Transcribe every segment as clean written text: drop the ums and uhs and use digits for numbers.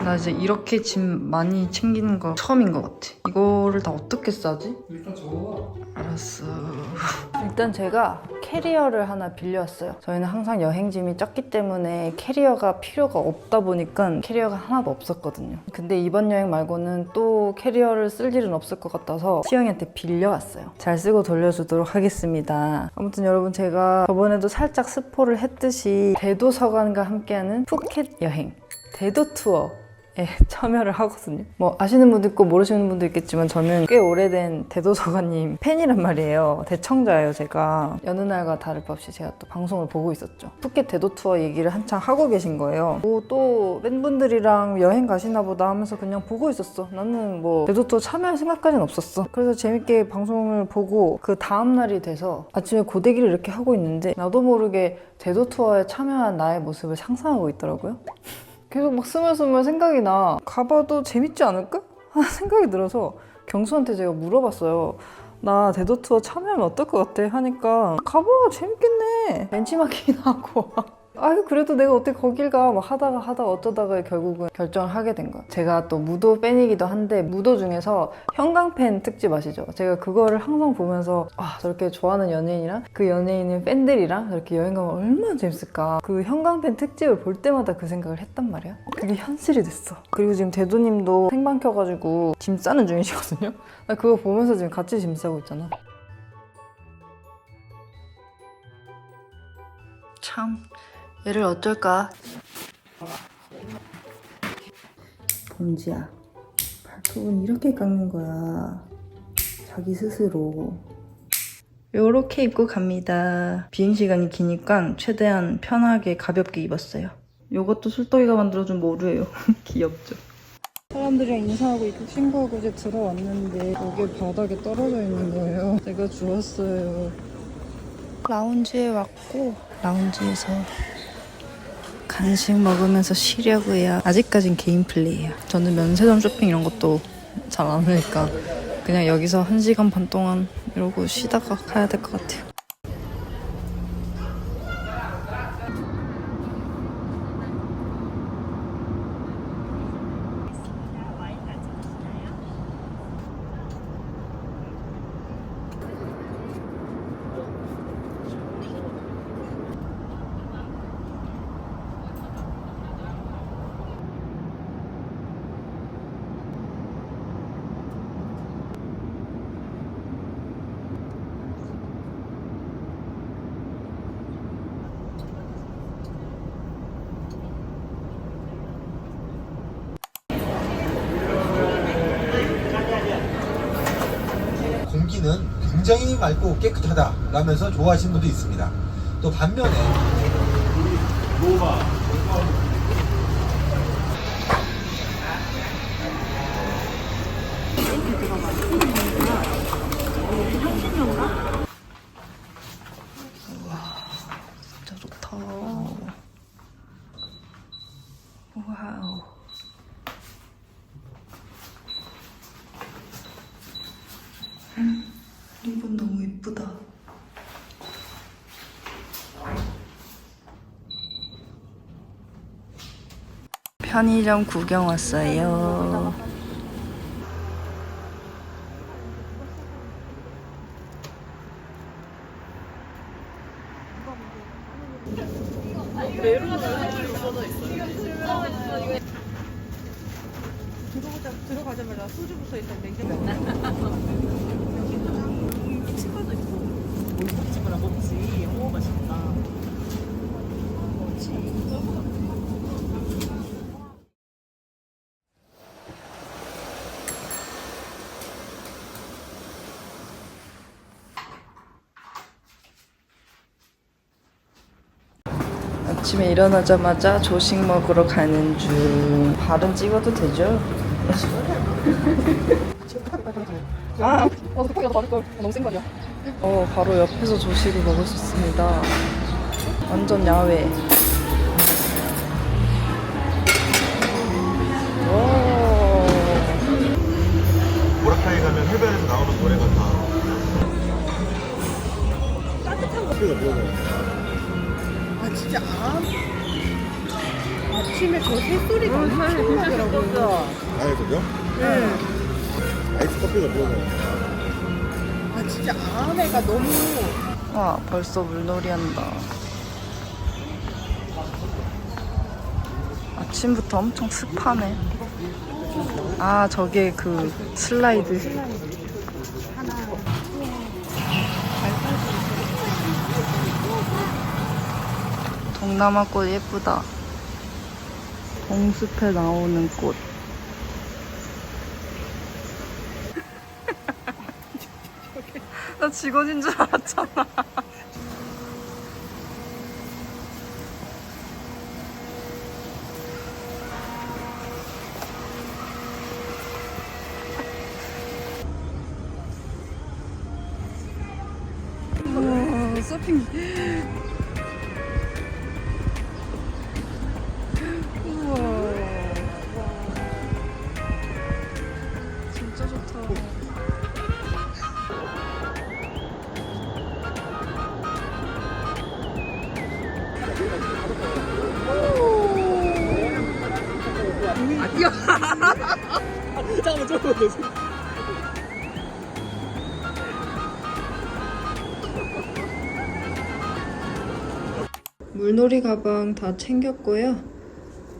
나 이제 이렇게 짐 많이 챙기는 거 처음인 것 같아. 이거를 다 어떻게 싸지? 일단 적어봐. 알았어. 일단 제가 캐리어를 하나 빌려왔어요. 저희는 항상 여행짐이 적기 때문에 캐리어가 필요가 없다 보니까 캐리어가 하나도 없었거든요. 근데 이번 여행 말고는 또 캐리어를 쓸 일은 없을 것 같아서 시영이한테 빌려왔어요. 잘 쓰고 돌려주도록 하겠습니다. 아무튼 여러분, 제가 저번에도 살짝 스포를 했듯이 대도서관과 함께하는 푸켓 여행 대도 투어 참여를 하거든요. 뭐 아시는 분도 있고 모르시는 분도 있겠지만 저는 꽤 오래된 대도서관님 팬이란 말이에요. 대청자예요, 제가. 여느 날과 다를 바 없이 제가 또 방송을 보고 있었죠. 푸켓 대도 투어 얘기를 한창 하고 계신 거예요. 뭐 또 팬분들이랑 여행 가시나 보다 하면서 그냥 보고 있었어. 나는 뭐 대도 투어 참여할 생각까지는 없었어. 그래서 재밌게 방송을 보고 그 다음 날이 돼서 아침에 고데기를 이렇게 하고 있는데 나도 모르게 대도 투어에 참여한 나의 모습을 상상하고 있더라고요. 계속 막 스물스물 생각이 나. 가봐도 재밌지 않을까? 하는 생각이 들어서 경수한테 제가 물어봤어요. 나 대도 투어 참여하면 어떨 것 같아? 하니까 가봐, 재밌겠네. 벤치마킹 하고 아유, 그래도 내가 어떻게 거길 가? 막 하다가 어쩌다가 결국은 결정을 하게 된 거야. 제가 또 무도 팬이기도 한데 무도 중에서 형광펜 특집 아시죠? 제가 그거를 항상 보면서 저렇게 좋아하는 연예인이랑 그 연예인의 팬들이랑 저렇게 여행 가면 얼마나 재밌을까. 그 형광펜 특집을 볼 때마다 그 생각을 했단 말이야. 그게 현실이 됐어. 그리고 지금 대도님도 생방 켜가지고 짐 싸는 중이시거든요. 나 그거 보면서 지금 같이 짐 싸고 있잖아. 참, 얘를 어쩔까? 봉지야, 발톱은 이렇게 깎는 거야. 자기 스스로. 요렇게 입고 갑니다. 비행시간이 기니까 최대한 편하게 가볍게 입었어요. 요것도 술떡이가 만들어준 모루예요. 귀엽죠? 사람들이랑 인사하고 입국 신고하고 이제 들어왔는데 여기 바닥에 떨어져 있는 거예요. 제가 주웠어요. 라운지에 왔고 라운지에서 간식 먹으면서 쉬려고요. 아직까진 개인 플레이예요. 저는 면세점 쇼핑 이런 것도 잘 안 하니까 그냥 여기서 1시간 반 동안 이러고 쉬다가 가야 될 것 같아요. 공기는 굉장히 맑고 깨끗하다라면서 좋아하시는 분도 있습니다. 또 반면에 진짜 좋다. 와우. 리본 너무 예쁘다. 편의점 구경 왔어요. 들어가자마자 소주부터 일단 냉장고 치과도 있고 뭘 먹지 마라 먹지. 오 맛있다. 아침에 일어나자마자 조식 먹으러 가는 중. 발은 찍어도 되죠? 고기가 많을 걸. 너무 센 거 아니야? 바로 옆에서 조식을 먹을 수 있습니다. 완전 야외. 보라카이 가면 해변에서 나오는 노래가 다 아 진짜 아침에 저 새소리가 엄청 심하더라고요. 안에서요? 네. 아이스 커피가 뭐예요? 아 진짜 안에가 너무 와, 벌써 물놀이 한다. 아침부터 엄청 습하네. 아, 저게 그 슬라이드. 동남아 꽃 예쁘다. 봉숲에 나오는 꽃. 나 직원인 줄 알았잖아. 우와, 서핑. 우와. 진짜 좋다. 잠깐만 조금 물놀이 가방 다 챙겼고요.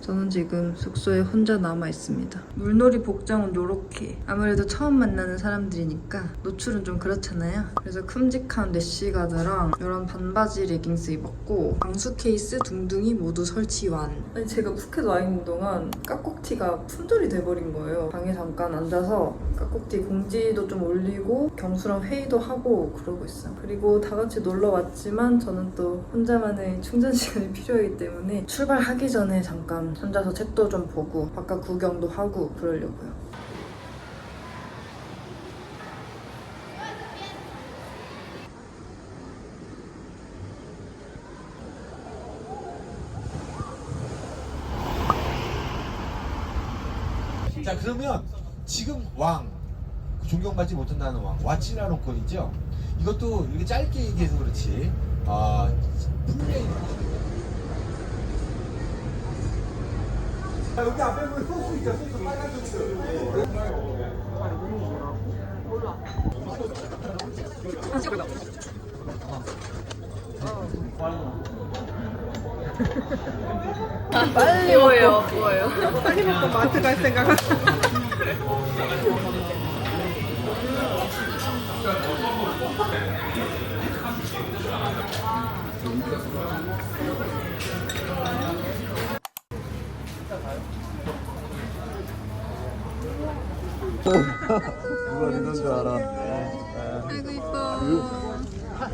저는 지금 숙소에 혼자 남아 있습니다. 물놀이 복장은 요렇게. 아무래도 처음 만나는 사람들이니까 노출은 좀 그렇잖아요. 그래서 큼직한 래쉬가드랑 이런 반바지 레깅스 입었고 방수 케이스, 둥둥이 모두 설치 완. 아니 제가 푸켓 와 있는 동안 깍꼭티가 품절이 돼버린 거예요. 방에 잠깐 앉아서 깍꼭티 공지도 좀 올리고 경수랑 회의도 하고 그러고 있어요. 그리고 다 같이 놀러 왔지만 저는 또 혼자만의 충전 시간이 필요하기 때문에 출발하기 전에 잠깐 혼자서 책도 좀 보고 바깥 구경도 하고 그러려고요. 자, 그러면 지금 왕, 존경받지 못한다는 왕, 와치라는 건 이것도 이렇게 짧게 얘기해서 그렇지 분명히 여기 앞에 보면 소스 있죠. 소스 빨간 소스. 빨리 뭐예요? 뭐예요? 빨리 먹고 마트 갈 생각은 누가 이런 줄 알아. 아이고 이뻐.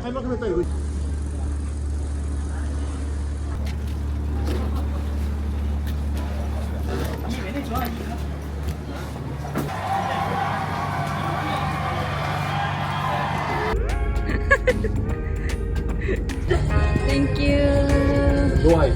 할 만큼 했다 이거. 땡큐. 좋아해.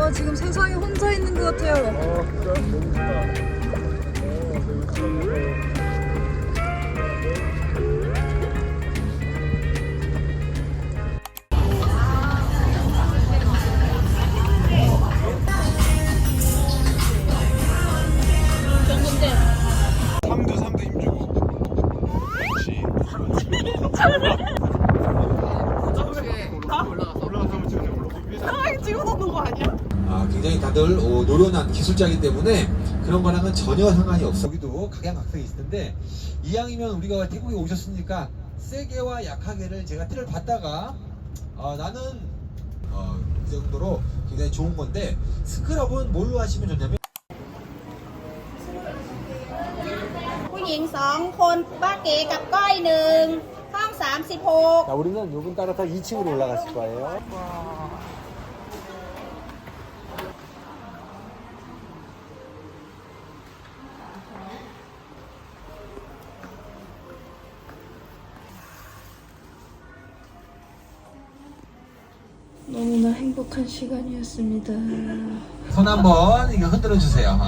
와 지금 세상에 혼자 있는 것 같아요. 진짜 너무 좋다. 굉장히 다들 노련한 기술자이기 때문에 그런 거랑은 전혀 상관이 없어. 여기도 각양각색이 있을 텐데 이왕이면 우리가 태국에 오셨으니까 세게와 약하게를 제가 틀을 봤다가 나는 이 정도로 굉장히 좋은 건데 스크럽은 뭘로 하시면 좋냐면 ผู้หญิง2 คนป้าเก๋กับก้อย1 ห้อง 36 자, 우리는 요분 따라서 2층으로 올라갔을 거예요. 너무나 행복한 시간이었습니다. 손 한번 이거 흔들어 주세요.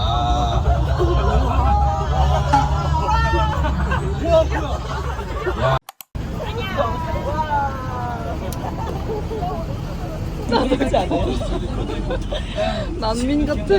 난민 같아.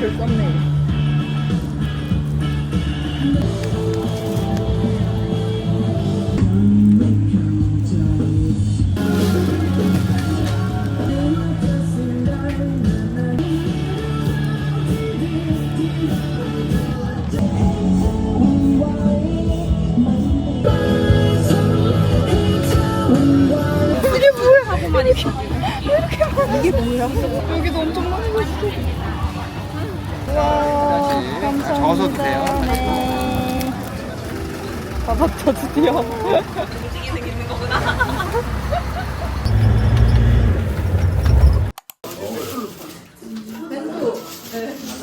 글 썼네. 여기도 엄청 많이 있어. 와, 감사합니다. 적어서 드세요. 네. 받았다 드디어.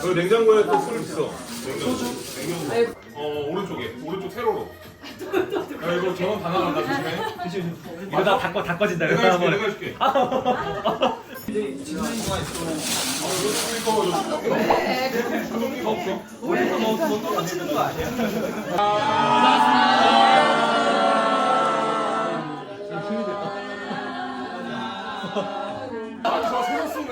여기 냉장고에 또 술 있어. 냉장고. 오른쪽 세로로. 야 이거 전원 다 나간다 조심해. 이거 다 닦아진다. 내가 해줄게. 이제 진상이 있어. 이거 좀 더 없어. 우리 뭐 똑같은 거 아니야? 저 새로 쓰네.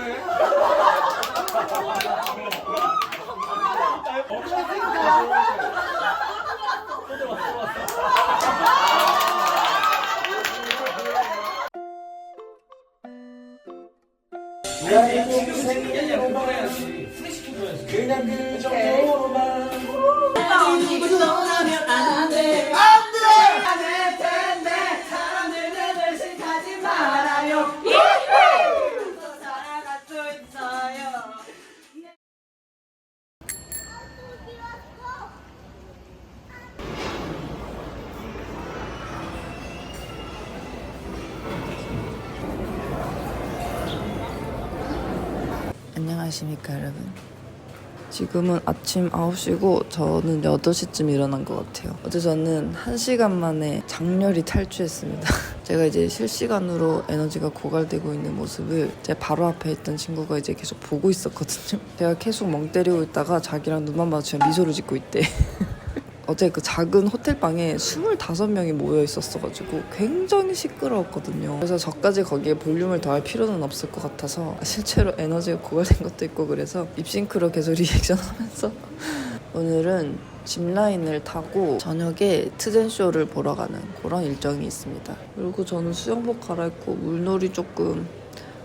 그냥 그 정도로만 안녕하십니까 여러분. 지금은 아침 9시고 저는 8시쯤 일어난 것 같아요. 어제 저는 1시간 만에 장렬히 탈주했습니다. 제가 이제 실시간으로 에너지가 고갈되고 있는 모습을 제 바로 앞에 있던 친구가 이제 계속 보고 있었거든요. 제가 계속 멍 때리고 있다가 자기랑 눈만 마주치면 미소를 짓고 있대. 어제 그 작은 호텔방에 25명이 모여 있었어가지고 굉장히 시끄러웠거든요. 그래서 저까지 거기에 볼륨을 더할 필요는 없을 것 같아서 실제로 에너지가 고갈된 것도 있고 그래서 립싱크로 계속 리액션하면서 오늘은 짚라인을 타고 저녁에 트젠쇼를 보러 가는 그런 일정이 있습니다. 그리고 저는 수영복 갈아입고 물놀이 조금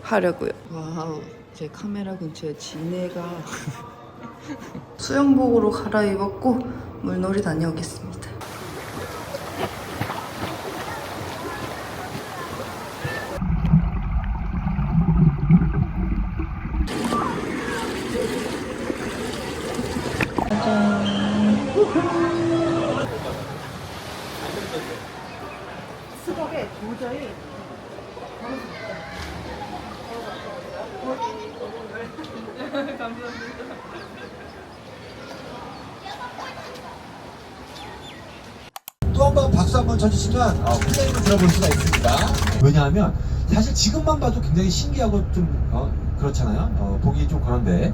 하려고요. 와우, 제 카메라 근처에 지네가 수영복으로 갈아입었고 물놀이 다녀오겠습니다. 또 한 번 박수 한번 쳐주시면 플레이를 들어볼 수가 있습니다. 왜냐하면 사실 지금만 봐도 굉장히 신기하고 좀 그렇잖아요. 보기 좀 그런데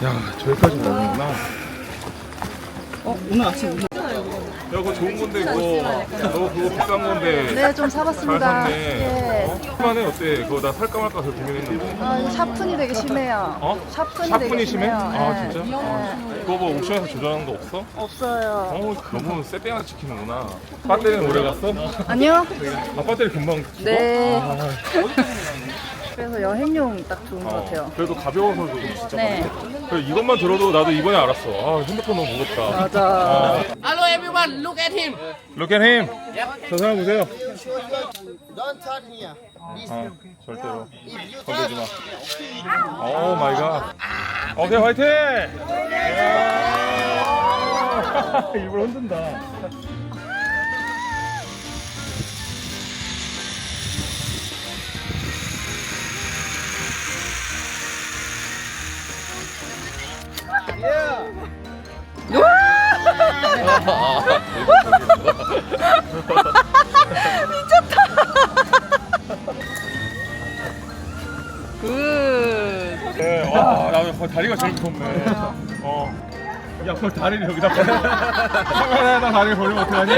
야, 저기까지 가는구나. 오늘 아침 야, 그거 좋은 건데, 이거. 너 그거 비싼 건데. 네, 좀 잘 사봤습니다. 샀네. 예. 만에 어때? 그거 나 살까 말까 해서 고민했는데. 아, 샤픈이 되게 심해요. 어? 샤픈이 샤프니 되게 심해? 심해요. 아, 예. 진짜? 예. 그거 뭐 옥션에서 조절하는 거 없어? 없어요. 너무 세팅하게 지키는구나. 배터리는 오래 갔어? 아니요? 아, 배터리 금방 죽어? 네. 아, 그래서 여행용 딱 좋은 것 같아요. 그래도 가벼워서 좀 진짜. 네. 그래, 이것만 들어도 나도 이번에 알았어. 아, 핸드폰 너무 무겁다. 맞아. Hello everyone, look at him. Look at him. 저 사람 보세요. Don't touch here. 절대로 건들지 마. 오 마이 갓. 오케이 화이팅! 일부러 흔든다. 네, 와, 나 거의 다리가 제일 무섭네. 야, 그걸 다리를 여기다 카메라에다 다리를 벌리면 어떡하니?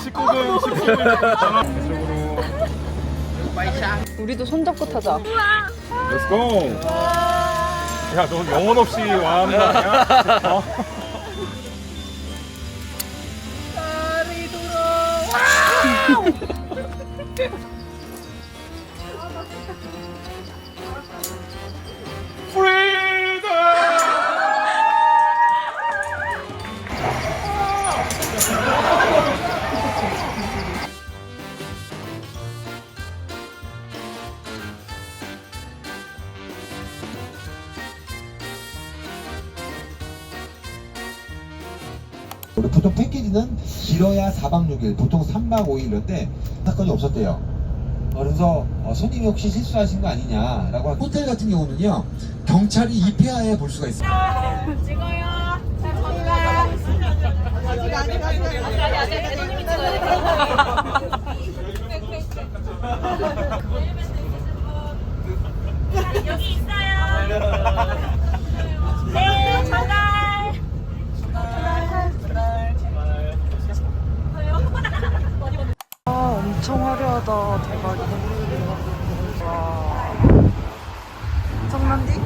19금 이쪽으로. 우리도 손잡고 타자. Let's go. 야, 너 영혼 없이 와하는 거 아니야? 보통 패키지는 길어야 4박 6일, 보통 3박 5일인데 사건이 없었대요. 그래서 손님이 혹시 실수하신 거 아니냐라고 호텔 같은 경우는요 경찰이 입회하에 볼 수가 있어요. 찍어요. 여기 있어요. 네, 전달. 아, 엄청 화려하다. 대박이다. 와. 장난디?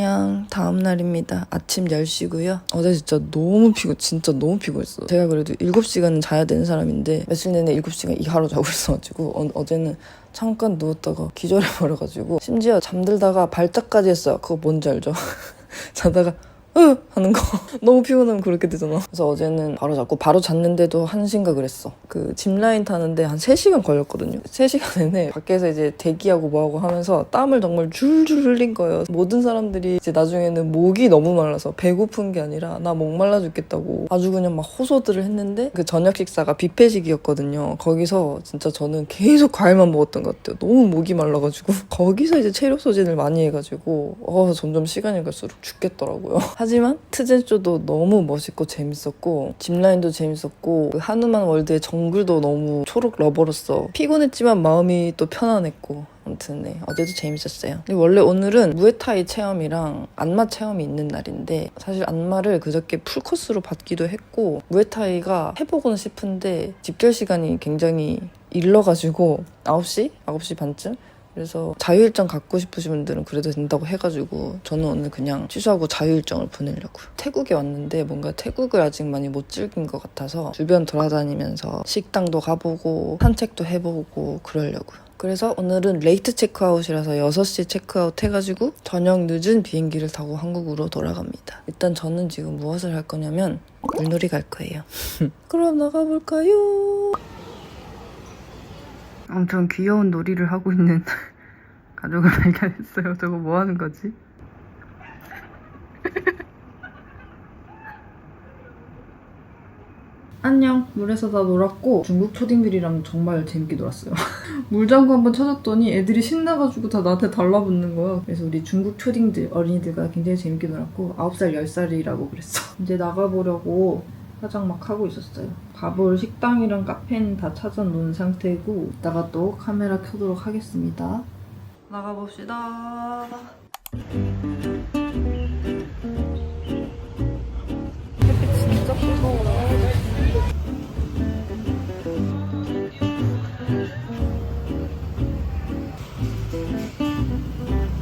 안녕. 다음 날입니다. 아침 10시고요. 어제 진짜 너무 피곤했어. 제가 그래도 7시간은 자야 되는 사람인데 며칠 내내 7시간 이하로 자고 있어가지고 어제는 잠깐 누웠다가 기절해버려가지고 심지어 잠들다가 발작까지 했어요. 그거 뭔지 알죠? 자다가 하는 거 너무 피곤하면 그렇게 되잖아. 그래서 어제는 바로 잤고 바로 잤는데도 1시인가 그랬어. 그 짚라인 타는데 한 3시간 걸렸거든요. 3시간 내내 밖에서 이제 대기하고 뭐하고 하면서 땀을 정말 줄줄 흘린 거예요. 모든 사람들이 이제 나중에는 목이 너무 말라서 배고픈 게 아니라 나 목말라 죽겠다고 아주 그냥 막 호소들을 했는데 그 저녁 식사가 뷔페식이었거든요. 거기서 진짜 저는 계속 과일만 먹었던 것 같아요. 너무 목이 말라가지고 거기서 이제 체력 소진을 많이 해가지고 점점 시간이 갈수록 죽겠더라고요. 하지만 트젠쇼도 너무 멋있고 재밌었고 짚라인도 재밌었고 그 한우만 월드의 정글도 너무 초록 러버로서 피곤했지만 마음이 또 편안했고 아무튼 네, 어제도 재밌었어요. 원래 오늘은 무에타이 체험이랑 안마 체험이 있는 날인데 사실 안마를 그저께 풀코스로 받기도 했고 무에타이가 해보고는 싶은데 집결 시간이 굉장히 일러가지고 9시 반쯤? 그래서 자유일정 갖고 싶으신 분들은 그래도 된다고 해가지고 저는 오늘 그냥 취소하고 자유일정을 보내려고요. 태국에 왔는데 뭔가 태국을 아직 많이 못 즐긴 것 같아서 주변 돌아다니면서 식당도 가보고 산책도 해보고 그러려고요. 그래서 오늘은 레이트 체크아웃이라서 6시 체크아웃 해가지고 저녁 늦은 비행기를 타고 한국으로 돌아갑니다. 일단 저는 지금 무엇을 할 거냐면 물놀이 갈 거예요. 그럼 나가볼까요? 엄청 귀여운 놀이를 하고 있는 가족을 발견했어요. 저거 뭐 하는 거지? 안녕. 물에서 다 놀았고 중국 초딩들이랑 정말 재밌게 놀았어요. 물장구 한번 찾았더니 애들이 신나가지고 다 나한테 달라붙는 거야. 그래서 우리 중국 초딩들, 어린이들과 굉장히 재밌게 놀았고 9살, 10살이라고 그랬어. 이제 나가보려고 화장 막 하고 있었어요. 가볼 식당이랑 카페는 다 찾아놓은 상태고 이따가 또 카메라 켜도록 하겠습니다. 나가봅시다. 햇빛 진짜 뜨거워.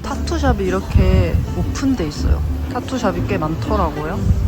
타투샵이 이렇게 오픈돼 있어요. 타투샵이 꽤 많더라고요.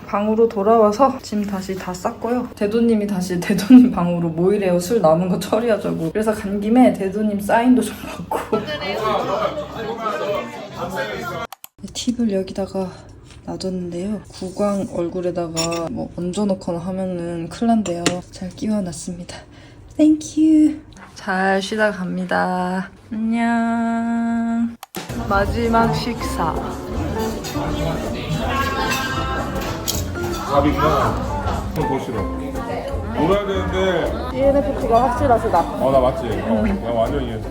방으로 돌아와서 짐 다시 다 쌌고요. 대도님이 다시 대도님 방으로 모이래요. 술 남은 거 처리하자고. 그래서 간 김에 대도님 사인도 좀 받고. 팁을 여기다가 놔뒀는데요. 구광 얼굴에다가 뭐 얹어놓거나 하면은 큰일 난대요. 잘 끼워놨습니다. 땡큐. 잘 쉬다 갑니다. 안녕. 마지막 식사. 밥이구나. 더 싫어. 놀아야 되는데. ENFP가 확실하시다. 나 맞지? 나 완전 이해했어.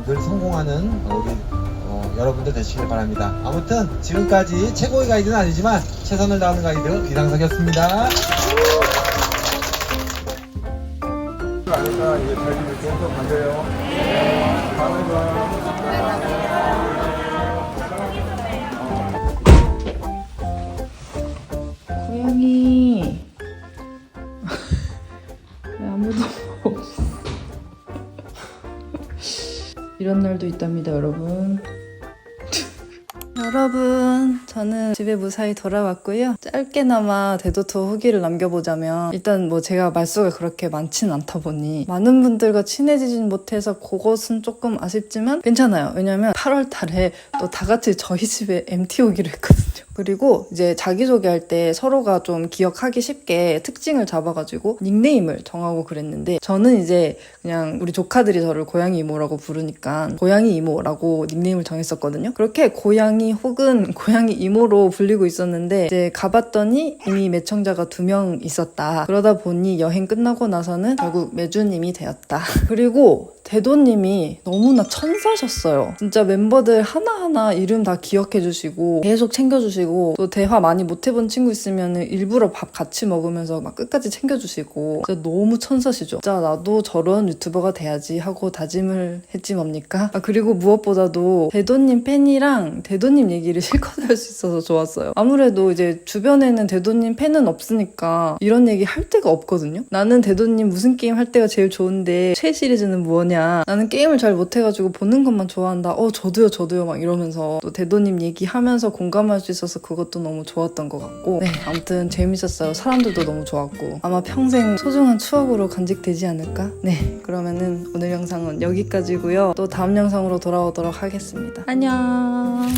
늘 성공하는 우리 여러분들 되시길 바랍니다. 아무튼 지금까지 최고의 가이드는 아니지만 최선을 다하는 가이드 이상석이었습니다. 아니까 이제 잘 좀 계속 가세요. 다음에 봐요. 고양이. 왜 아무도 없어. 이런 날도 있답니다, 여러분. 여러분, 저는 집에 무사히 돌아왔고요. 짧게나마 대도토 후기를 남겨보자면, 일단 뭐 제가 말수가 그렇게 많진 않다 보니 많은 분들과 친해지진 못해서 그것은 조금 아쉽지만 괜찮아요. 왜냐면 8월 달에 또 다 같이 저희 집에 MT 오기로 했거든요. 그리고 이제 자기소개할 때 서로가 좀 기억하기 쉽게 특징을 잡아가지고 닉네임을 정하고 그랬는데, 저는 이제 그냥 우리 조카들이 저를 고양이 이모라고 부르니까 고양이 이모라고 닉네임을 정했었거든요. 그렇게 고양이 혹은 고양이 이모로 불리고 있었는데, 이제 가봤더니 이미 매청자가 2명 있었다. 그러다 보니 여행 끝나고 나서는 결국 매주님이 되었다. 그리고 대도님이 너무나 천사셨어요. 진짜 멤버들 하나하나 이름 다 기억해주시고 계속 챙겨주시고, 또 대화 많이 못 해본 친구 있으면 일부러 밥 같이 먹으면서 막 끝까지 챙겨주시고, 진짜 너무 천사시죠. 진짜 나도 저런 유튜버가 돼야지 하고 다짐을 했지 뭡니까? 그리고 무엇보다도 대도님 팬이랑 대도님 얘기를 실컷 할 수 있어서 좋았어요. 아무래도 이제 주변에는 대도님 팬은 없으니까 이런 얘기 할 데가 없거든요. 나는 대도님 무슨 게임 할 때가 제일 좋은데 최 시리즈는 뭐냐, 나는 게임을 잘 못해가지고 보는 것만 좋아한다. 저도요 막 이러면서 또 대도님 얘기하면서 공감할 수 있어서 그것도 너무 좋았던 것 같고, 네, 아무튼 재밌었어요. 사람들도 너무 좋았고 아마 평생 소중한 추억으로 간직되지 않을까? 네, 그러면은 오늘 영상은 여기까지고요. 또 다음 영상으로 돌아오도록 하겠습니다. 안녕.